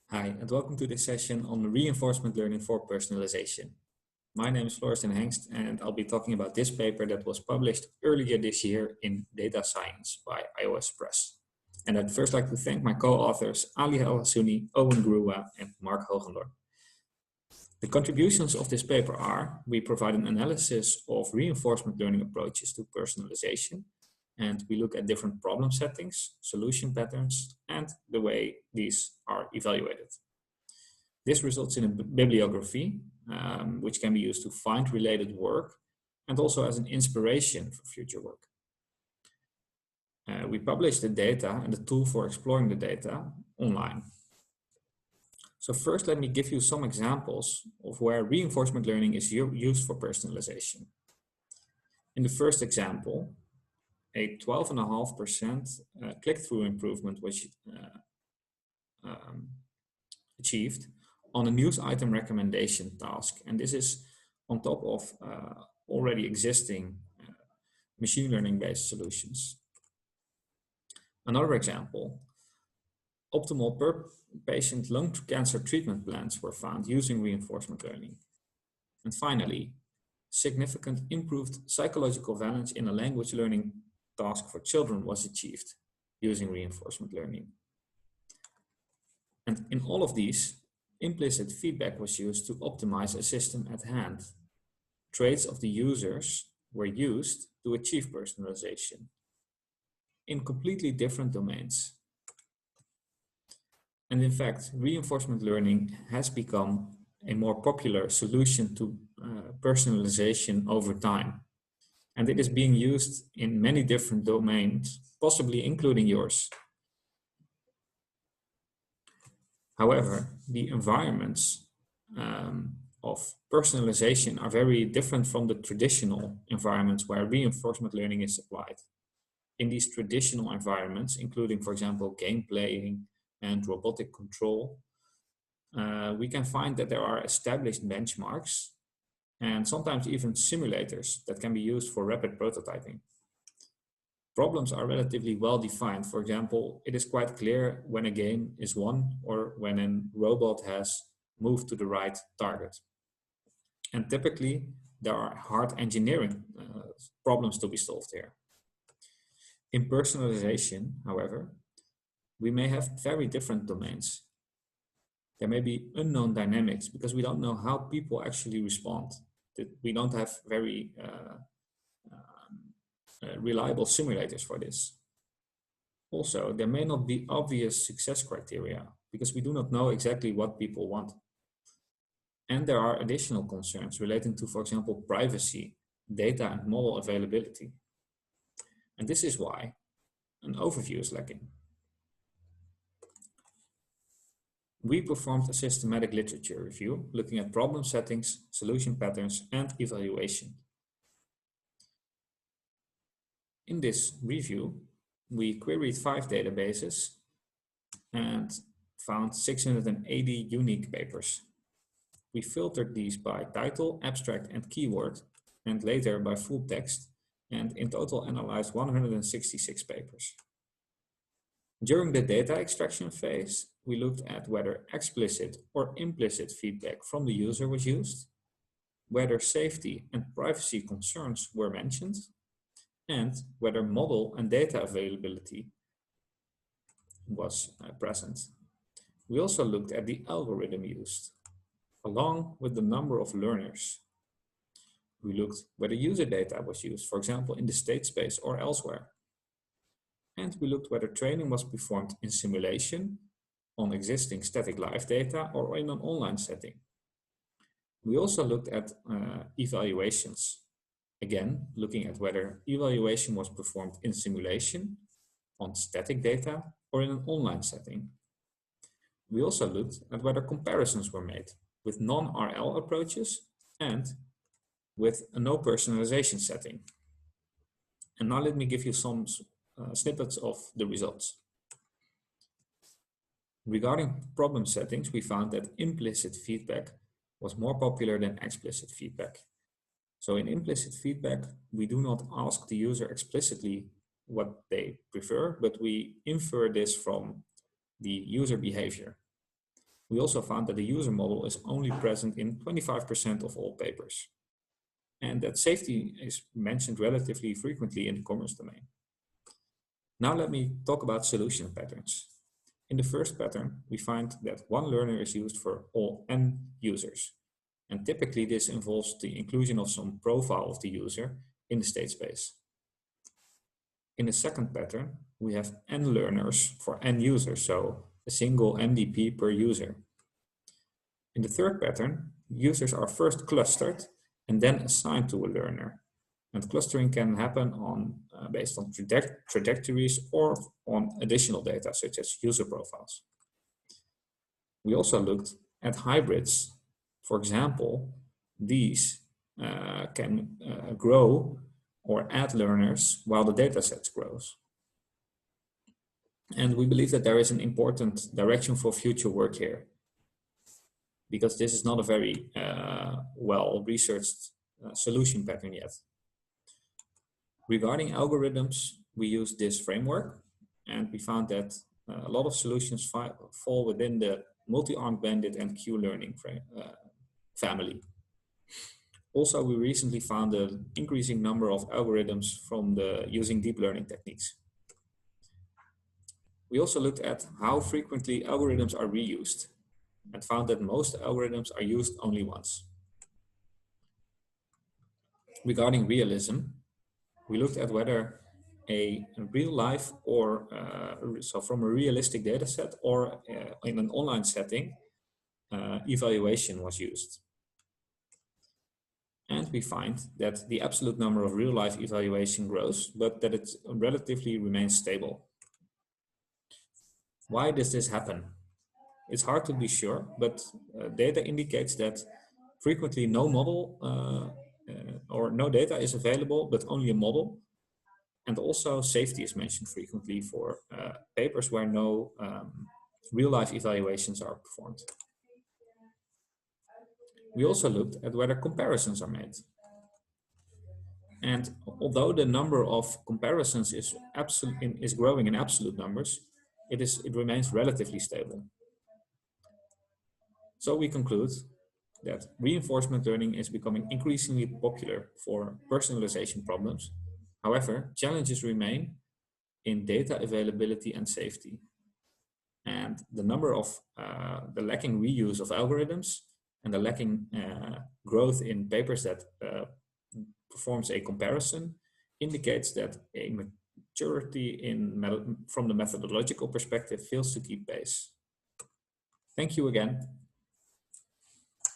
Hi, and welcome to this session on reinforcement learning for personalization. My name is Floris and Hengst, and I'll be talking about this paper that was published earlier this year in Data Science by iOS Press. And I'd first like to thank my co-authors Ali Hassouni, Eoin Grua, and Mark Hoogendoorn. The contributions of this paper are: we provide an analysis of reinforcement learning approaches to personalization, and we look at different problem settings, solution patterns, and the way these are evaluated. This results in a bibliography, which can be used to find related work and also as an inspiration for future work. We publish the data and the tool for exploring the data online. So first, let me give you some examples of where reinforcement learning is used for personalization. In the first example, a 12.5% click-through improvement was achieved on a news item recommendation task. And this is on top of already existing machine learning-based solutions. Another example, optimal per patient lung cancer treatment plans were found using reinforcement learning. And finally, significant improved psychological balance in a language learning task for children was achieved using reinforcement learning. And in all of these, implicit feedback was used to optimize a system at hand. Traits of the users were used to achieve personalization in completely different domains. And in fact, reinforcement learning has become a more popular solution to personalization over time. And it is being used in many different domains, possibly including yours. However, the environments of personalization are very different from the traditional environments where reinforcement learning is applied. In these traditional environments, including, for example, game playing and robotic control, we can find that there are established benchmarks and sometimes even simulators that can be used for rapid prototyping. Problems are relatively well defined. For example, it is quite clear when a game is won or when a robot has moved to the right target. And typically, there are hard engineering problems to be solved here. In personalization, however, we may have very different domains. There may be unknown dynamics because we don't know how people actually respond. We don't have very reliable simulators for this. Also, there may not be obvious success criteria because we do not know exactly what people want. And there are additional concerns relating to, for example, privacy, data, and model availability. And this is why an overview is lacking. We performed a systematic literature review looking at problem settings, solution patterns, and evaluation. In this review, we queried 5 databases and found 680 unique papers. We filtered these by title, abstract, and keyword, and later by full text, and in total analyzed 166 papers. During the data extraction phase, we looked at whether explicit or implicit feedback from the user was used, whether safety and privacy concerns were mentioned, and whether model and data availability was present. We also looked at the algorithm used, along with the number of learners. We looked whether user data was used, for example, in the state space or elsewhere. And we looked whether training was performed in simulation, on existing static live data, or in an online setting. We also looked at evaluations. Again, looking at whether evaluation was performed in simulation, on static data, or in an online setting. We also looked at whether comparisons were made with non-RL approaches and with a no personalization setting. And now let me give you some snippets of the results. Regarding problem settings, we found that implicit feedback was more popular than explicit feedback. So in implicit feedback, we do not ask the user explicitly what they prefer, but we infer this from the user behavior. We also found that the user model is only present in 25% of all papers, and that safety is mentioned relatively frequently in the commerce domain. Now let me talk about solution patterns. In the first pattern, we find that one learner is used for all n users. And typically this involves the inclusion of some profile of the user in the state space. In the second pattern, we have n learners for n users, so a single MDP per user. In the third pattern, users are first clustered and then assigned to a learner. And clustering can happen based on trajectories or on additional data, such as user profiles. We also looked at hybrids. For example, these can grow or add learners while the dataset grows. And we believe that there is an important direction for future work here, because this is not a very well-researched solution pattern yet. Regarding algorithms, we use this framework, and we found that a lot of solutions fall within the multi-armed bandit and Q-learning family. Also, we recently found an increasing number of algorithms from using deep learning techniques. We also looked at how frequently algorithms are reused and found that most algorithms are used only once. Regarding realism, we looked at whether a real life or so from a realistic data set or in an online setting, evaluation was used. And we find that the absolute number of real life evaluation grows, but that it relatively remains stable. Why does this happen? It's hard to be sure, but data indicates that frequently no model or no data is available, but only a model. And also safety is mentioned frequently for papers where no real-life evaluations are performed. We also looked at whether comparisons are made. And although the number of comparisons is growing in absolute numbers, it remains relatively stable. So we conclude that reinforcement learning is becoming increasingly popular for personalization problems. However, challenges remain in data availability and safety. And the number of the lacking reuse of algorithms and the lacking growth in papers that performs a comparison indicates that a maturity from the methodological perspective fails to keep pace. Thank you again.